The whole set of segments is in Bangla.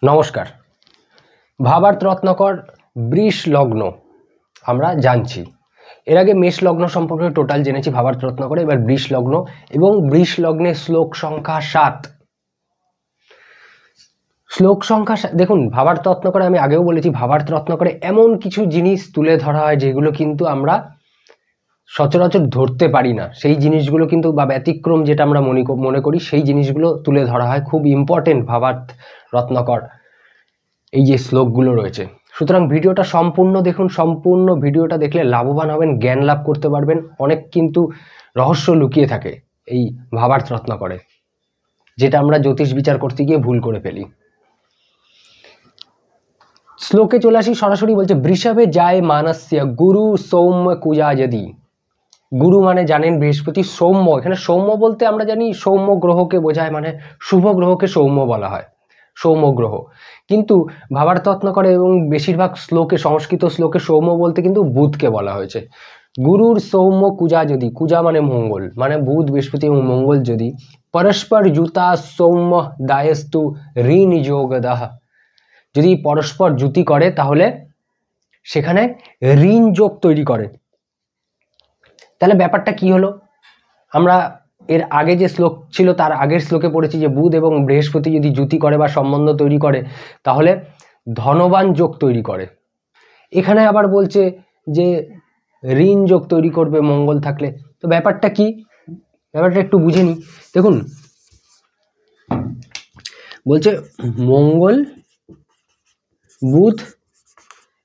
নমস্কার। ভাবার্থ রত্নাকর বৃষ লগ্ন আমরা জানছি, এর আগে মেষ লগ্ন সম্পর্কে টোটাল জেনেছি ভাবার্থ রত্নাকরে। এবার বৃষ লগ্ন এবং বৃষ লগ্নের শ্লোক সংখ্যা 7। শ্লোক সংখ্যা দেখুন, ভাবার্থ রত্নাকরে আমি আগেও বলেছি, ভাবার্থ রত্নাকরে এমন কিছু জিনিস তুলে ধরা হয় যেগুলো কিন্তু আমরা সচরাচর ধরতে পারি না। সেই জিনিসগুলো কিন্তু বা ব্যতিক্রম যেটা আমরা মনে করি সেই জিনিসগুলো তুলে ধরা হয়। খুব ইম্পর্টেন্ট ভাবার্থ রত্নাকর এই যে শ্লোকগুলো রয়েছে। সুতরাং ভিডিওটা সম্পূর্ণ দেখুন, সম্পূর্ণ ভিডিওটা দেখলে লাভবান হবেন, জ্ঞান লাভ করতে পারবেন। অনেক কিন্তু রহস্য লুকিয়ে থাকে এই ভাবার্থ রত্নাকরে, যেটা আমরা জ্যোতিষ বিচার করতে গিয়ে ভুল করে ফেলি। শ্লোকে চলে আসি সরাসরি। বলছে বৃষভে যায় মানস্য গুরু সৌম্য কুজা যদি। গুরু মানে জানেন বৃহস্পতি, সৌম্য এখানে সৌম্য বলতে আমরা জানি সৌম্য গ্রহকে বোঝায়, মানে শুভ গ্রহকে সৌম্য বলা হয়, সৌম্য গ্রহ। কিন্তু ভাবার্থ রত্নাকরে এবং বেশিরভাগ শ্লোকে, সংস্কৃত শ্লোকে সৌম্য বলতে কিন্তু বুধকে বলা হয়েছে। গুরুর সৌম্য কুজা যদি, কুজা মানে মঙ্গল, মানে বুধ বৃহস্পতি এবং মঙ্গল যদি পরস্পর জুতা সৌম্য দায়স্তু ঋণ যোগদাহ, যদি পরস্পর জুতি করে তাহলে সেখানে ঋণ যোগ তৈরি করে। তাহলে ব্যাপারটা কি হলো? আমরা এর আগে যে শ্লোক ছিল তার আগের শ্লোকে পড়েছি যে বুধ এবং বৃহস্পতি যদি জুতি করে বা সম্বন্ধ তৈরি করে তাহলে ধনবান যোগ তৈরি করে। এখানে আবার বলছে যে ঋণ যোগ তৈরি করবে মঙ্গল থাকলে। তো ব্যাপারটা কি, ব্যাপারটা একটু বুঝে নি। দেখুন, বলছে মঙ্গল, বুধ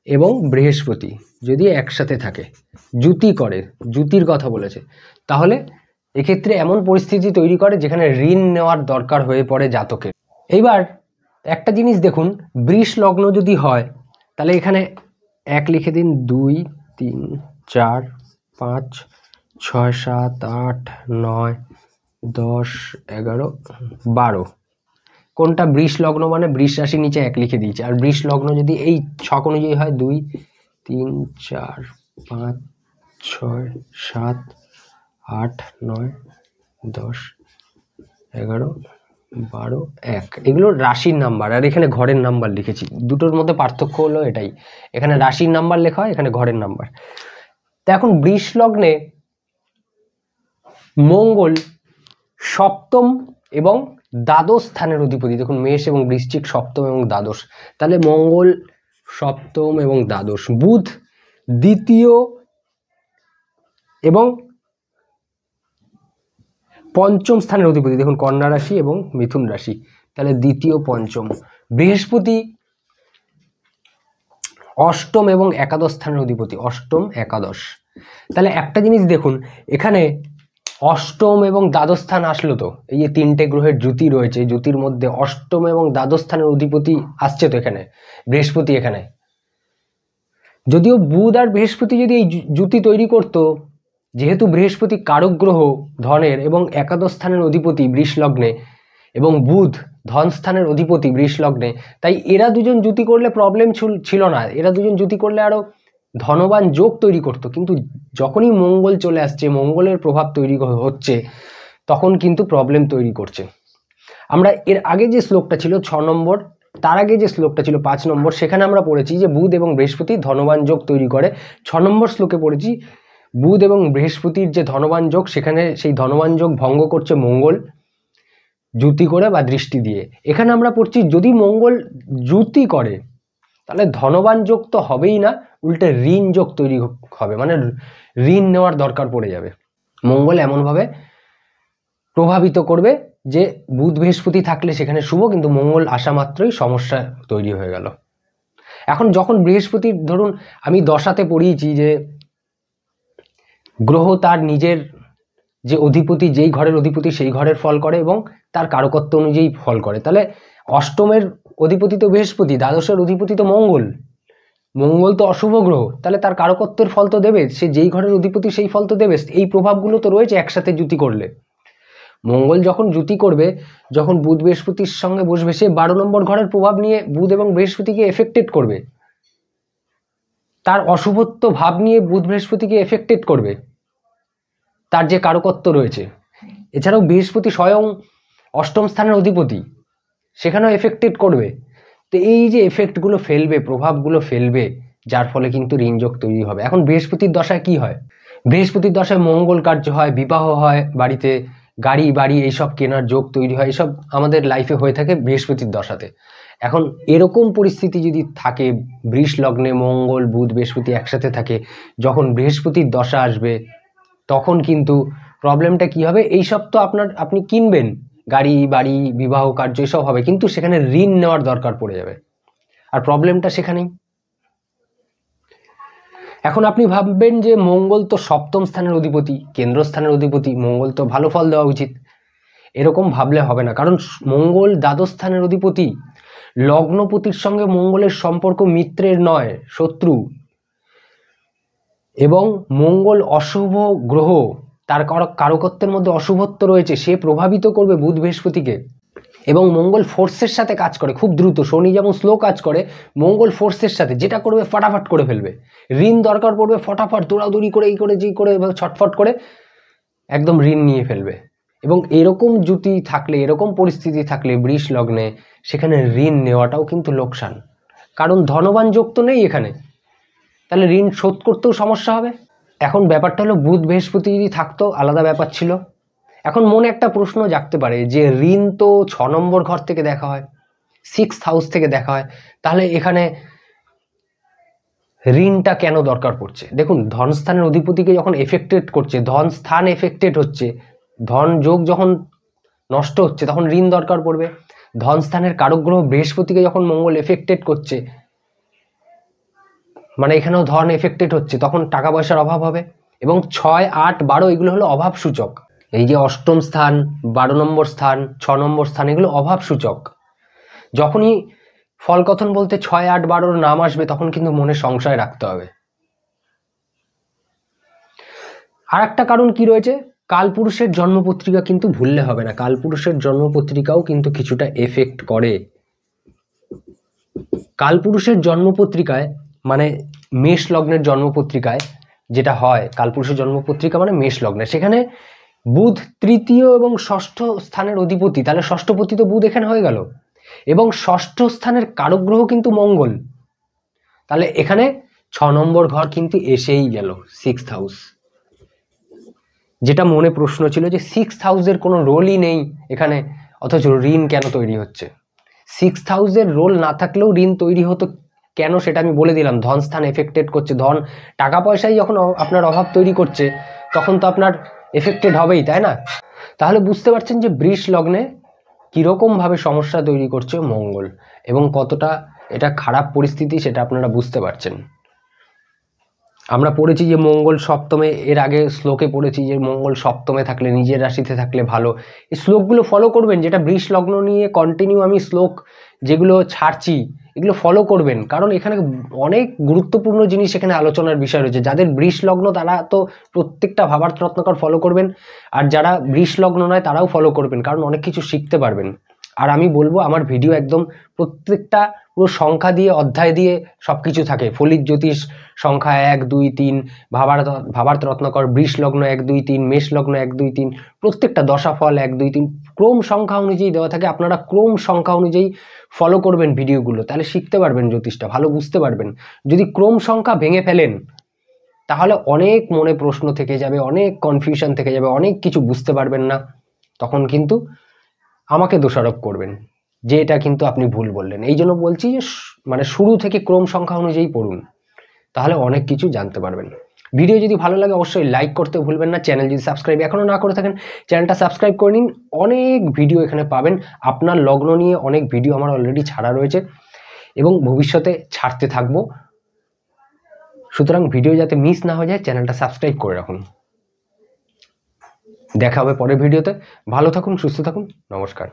এবং বৃহস্পতি যদি একসাথে থাকে, জুতি করে, জুতির কথা বলেছে, তাহলে এক্ষেত্রে এমন পরিস্থিতি তৈরি করে যেখানে ঋণ নেওয়ার দরকার হয়ে পড়ে জাতকের। এইবার একটা জিনিস দেখুন, বৃষ লগ্ন যদি হয় তাহলে এখানে 1 লিখে দিন, 2 3 4 5 6 7 8 9 10 11 12। কোনটা বৃষ লগ্ন মানে বৃষ রাশির নিচে 1 লিখে দিয়েছে। আর বৃষ লগ্ন যদি এই ছক অনুযায়ী হয় 2 3 4 5 6 7 8 9 10 11 12 1, এগুলো রাশির নাম্বার। আর এখানে ঘরের নাম্বার লিখেছি, দুটোর মধ্যে পার্থক্য হলো এটাই, এখানে রাশির নাম্বার লেখা হয়, এখানে ঘরের নাম্বার। তো এখন বৃষ লগ্নে মঙ্গল সপ্তম এবং দ্বাদশ স্থানের অধিপতি। দেখুন, মেষ এবং বৃশ্চিক সপ্তম এবং দ্বাদশ, তাহলে মঙ্গল সপ্তম এবং দ্বাদশ। বুধ দ্বিতীয় এবং পঞ্চম স্থানের অধিপতি। দেখুন, কন্যা রাশি এবং মিথুন রাশি, তাহলে দ্বিতীয় পঞ্চম। বৃহস্পতি অষ্টম এবং একাদশ স্থানের অধিপতি, অষ্টম একাদশ। তাহলে একটা জিনিস দেখুন, এখানে অষ্টম এবং দ্বাদশ স্থান আসলো, তো এই যে 3টে গ্রহের জুতি রয়েছে, জুতির মধ্যে অষ্টম এবং দ্বাদশ স্থানের অধিপতি আসছে, তো এখানে বৃহস্পতি। এখানে যদিও বুধ আর বৃহস্পতি যদি এই জুতি তৈরি করত, যেহেতু বৃহস্পতি কারক গ্রহ ধনের এবং একাদশ স্থানের অধিপতি বৃষ লগ্নে, এবং বুধ ধন স্থানের অধিপতি বৃষ লগ্নে, তাই এরা দুজন জুতি করলে প্রবলেম ছিল না। এরা দুজন জুতি করলে আরো ধনবান যোগ তৈরি করত। কিন্তু যখনই মঙ্গল চলে আসছে, মঙ্গলের প্রভাব তৈরি হচ্ছে, তখন কিন্তু প্রবলেম তৈরি করছে। আমরা এর আগে যে শ্লোকটা ছিল 6 নম্বর, তার আগে যে শ্লোকটা ছিল 5 নম্বর, সেখানে আমরা পড়েছি যে বুধ এবং বৃহস্পতি ধনবান যোগ তৈরি করে। 6 নম্বর শ্লোকে পড়েছি বুধ এবং বৃহস্পতির যে ধনবান যোগ, সেখানে সেই ধনবান যোগ ভঙ্গ করছে মঙ্গল জুতি করে বা দৃষ্টি দিয়ে। এখানে আমরা পড়ছি যদি মঙ্গল জুতি করে তাহলে ধনবান যোগ তো হবেই না, উল্টে ঋণ যোগ তৈরি হবে, মানে ঋণ নেওয়ার দরকার পড়ে যাবে। মঙ্গল এমনভাবে প্রভাবিত করবে যে বুধ বৃহস্পতি থাকলে সেখানে শুভ, কিন্তু মঙ্গল আসা মাত্রই সমস্যা তৈরি হয়ে গেল। এখন যখন বৃহস্পতির, ধরুন আমি দশাতে পড়িয়েছি যে গ্রহ তার নিজের যে অধিপতি, যেই ঘরের অধিপতি সেই ঘরের ফল করে এবং তার কারকত্ব অনুযায়ী ফল করে। তাহলে অষ্টমের অধিপতি তো বৃহস্পতি, দ্বাদশের অধিপতি তো মঙ্গল, মঙ্গল তো অশুভ গ্রহ, তাহলে তার কারকত্বের ফল তো দেবে, সে যেই ঘরের অধিপতি সেই ফল তো দেবে। এই প্রভাবগুলো তো রয়েছে একসাথে জুতি করলে। মঙ্গল যখন জুতি করবে, যখন বুধ বৃহস্পতির সঙ্গে বসবে, সে 12 নম্বর ঘরের প্রভাব নিয়ে বুধ এবং বৃহস্পতিকে এফেক্টেড করবে, তার অশুভত্ব ভাব নিয়ে বুধ বৃহস্পতিকে এফেক্টেড করবে, তার যে কারকত্ব রয়েছে। এছাড়াও বৃহস্পতি স্বয়ং অষ্টম স্থানের অধিপতি, সেখানেও এফেক্টেড করবে। তো এই যে এফেক্টগুলো ফেলবে, প্রভাবগুলো ফেলবে, যার ফলে কিন্তু ঋণযোগ তৈরি হবে। এখন বৃহস্পতির দশায় কি হয়? বৃহস্পতির দশায় মঙ্গল কার্য হয়, বিবাহ হয়, বাড়িতে গাড়ি বাড়ি এইসব কেনার যোগ তৈরি হয়, এইসব আমাদের লাইফে হয়ে থাকে বৃহস্পতির দশাতে। এখন এরকম পরিস্থিতি যদি থাকে, বৃষ লগ্নে মঙ্গল বুধ বৃহস্পতি একসাথে থাকে, যখন বৃহস্পতির দশা আসবে তখন কিন্তু প্রবলেমটা কি হবে? এইসব তো আপনি কিনবেন, গাড়ি বাড়ি বিবাহ কার্য এসব হবে, কিন্তু সেখানে ঋণ নেওয়ার দরকার পড়ে যাবে, আর প্রবলেমটা সেখানেই। এখন আপনি ভাববেন যে মঙ্গল তো সপ্তম স্থানের অধিপতি, কেন্দ্রস্থানের অধিপতি, মঙ্গল তো ভালো ফল দেওয়া উচিত। এরকম ভাবলে হবে না, কারণ মঙ্গল দ্বাদশ স্থানের অধিপতি। লগ্নপতির সঙ্গে মঙ্গলের সম্পর্ক মিত্রের নয়, শত্রু। এবং মঙ্গল অশুভ গ্রহ, তার কারকত্বের মধ্যে অশুভত্ব রয়েছে, সে প্রভাবিত করবে বুধ বৃহস্পতিকে। এবং মঙ্গল ফোর্সের সাথে কাজ করে খুব দ্রুত, শনি যেমন স্লো কাজ করে, মঙ্গল ফোর্সের সাথে যেটা করবে ফটাফট করে ফেলবে। ঋণ দরকার পড়বে, ফটাফট দৌড়াদৌড়ি করে এই করে যে করে ছটফট করে একদম ঋণ নিয়ে ফেলবে। এবং এরকম জুতি থাকলে, এরকম পরিস্থিতি থাকলে বৃষ লগ্নে, সেখানে ঋণ নেওয়াটাও কিন্তু লোকসান, কারণ ধনবান যোগ তো নেই এখানে, তাহলে ঋণ শোধ করতেও সমস্যা হবে। এখন ব্যাপারটা হলো, বুধ বৃহস্পতি যদি থাকতো আলাদা ব্যাপার ছিল। এখন মনে একটা প্রশ্ন জাগতে পারে যে ঋণ তো 6 নম্বর ঘর থেকে দেখা হয়, 6th হাউস থেকে দেখা হয়, তাহলে এখানে ঋণটা কেন দরকার পড়ছে? দেখুন, ধনস্থানের অধিপতিকে যখন এফেক্টেড করছে, ধন স্থান এফেক্টেড হচ্ছে, ধন যোগ যখন নষ্ট হচ্ছে, তখন ঋণ দরকার পড়বে। ধন স্থানের কারক গ্রহ বৃহস্পতিকে যখন মঙ্গল এফেক্টেড করছে, মানে এখানেও ধন এফেক্টেড হচ্ছে, তখন টাকা পয়সার অভাব হবে। এবং 6, 8, 12 এগুলো হলো অভাব সূচক। এই যে অষ্টম স্থান, 12 নম্বর স্থান, 6 নম্বর স্থান, এগুলো অভাব সূচক। যখনই ফলকথন বলতে 6, 8, 12 নাম আসবে, তখন কিন্তু মনে সংশয় রাখতে হবে। আর একটা কারণ কি রয়েছে? কালপুরুষের জন্মপত্রিকা কিন্তু ভুললে হবে না, কালপুরুষের জন্মপত্রিকাও কিন্তু কিছুটা এফেক্ট করে। কালপুরুষের জন্মপত্রিকায় মানে মেষ লগ্নের জন্মপত্রিকায় যেটা হয়, কালপুরুষের জন্মপত্রিকা মানে মেষ লগ্নে, সেখানে বুধ তৃতীয় এবং ষষ্ঠ স্থানের অধিপতি, তাহলে ষষ্ঠপতি তো বুধ এখানে হয়ে গেল, এবং ষষ্ঠ স্থানের কারক গ্রহ কিন্তু মঙ্গল, তাহলে এখানে 6 নম্বর ঘর কিন্তু এসেই গেল, 6th হাউস। যেটা মনে প্রশ্ন ছিল যে 6th হাউসের কোনো রোলই নেই এখানে, অথচ ঋণ কেন তৈরি হচ্ছে? 6th হাউসের রোল না থাকলেও ঋণ তৈরি হতো কেন, সেটা আমি বলে দিলাম। ধন স্থান এফেক্টেড করছে, ধন টাকা পয়সায় যখন আপনার অভাব তৈরি করছে, তখন তো আপনার এফেক্টেড হবেই, তাই না? তাহলে বুঝতে পারছেন যে বৃষ লগ্নে কিরকম ভাবে সমস্যা তৈরি করছে মঙ্গল, এবং কতটা এটা খারাপ পরিস্থিতি সেটা আপনারা বুঝতে পারছেন। আমরা পড়েছি যে মঙ্গল সপ্তমে, এর আগে শ্লোকে পড়েছি যে মঙ্গল সপ্তমে থাকলে, নিজের রাশিতে থাকলে ভালো। এই শ্লোকগুলো ফলো করবেন, যেটা বৃষ লগ্ন নিয়ে কন্টিনিউ আমি শ্লোক যেগুলো ছাড়ছি এগুলো ফলো করবেন, কারণ এখানে অনেক গুরুত্বপূর্ণ জিনিস এখানে আলোচনার বিষয় রয়েছে। যাদের বৃষ লগ্ন তারা তো প্রত্যেকটা ভাবার্থ রত্নাকর ফলো করবেন, আর যারা বৃষ লগ্ন নয় তারাও ফলো করবেন, কারণ অনেক কিছু শিখতে পারবেন। আর আমি বলবো, আমার ভিডিও একদম প্রত্যেকটা পুরো সংখ্যা দিয়ে, অধ্যায় দিয়ে সবকিছু থাকে। ফলিত জ্যোতিষ সংখ্যা 1, 2, 3, ভাবার্থ রত্নাকর, বৃষ লগ্ন 1, 2, 3, মেষ লগ্ন 1, 2, 3, প্রত্যেকটা দশাফল 1, 2, 3 ক্রম সংখ্যা অনুযায়ী দেওয়া থাকে। আপনারা ক্রম সংখ্যা অনুযায়ী ফলো করবেন ভিডিওগুলো, তাহলে শিখতে পারবেন, জ্যোতিষটা ভালো বুঝতে পারবেন। যদি ক্রম সংখ্যা ভেঙে ফেলেন তাহলে অনেক মনে প্রশ্ন থেকে যাবে, অনেক কনফিউশন থেকে যাবে, অনেক কিছু বুঝতে পারবেন না, তখন কিন্তু আমাকে দোষারোপ করবেন যে এটা কিন্তু আপনি ভুল বললেন। এই জন্য বলছি যে মানে শুরু থেকে ক্রম সংখ্যা অনুযায়ী পড়ুন, তাহলে অনেক কিছু জানতে পারবেন। ভিডিও যদি ভালো লাগে অবশ্যই লাইক করতে ভুলবেন না। চ্যানেল যদি সাবস্ক্রাইব এখনো না করে থাকেন, চ্যানেলটা সাবস্ক্রাইব করে নিন। অনেক ভিডিও এখানে পাবেন, আপনার লগ্ন নিয়ে অনেক ভিডিও আমার অলরেডি ছাড়া রয়েছে এবং ভবিষ্যতে ছাড়তে থাকবো। সুতরাং ভিডিও যাতে মিস না হয়ে যায়, চ্যানেলটা সাবস্ক্রাইব করে রাখুন। দেখা হবে পরের ভিডিওতে। ভালো থাকুন, সুস্থ থাকুন, নমস্কার।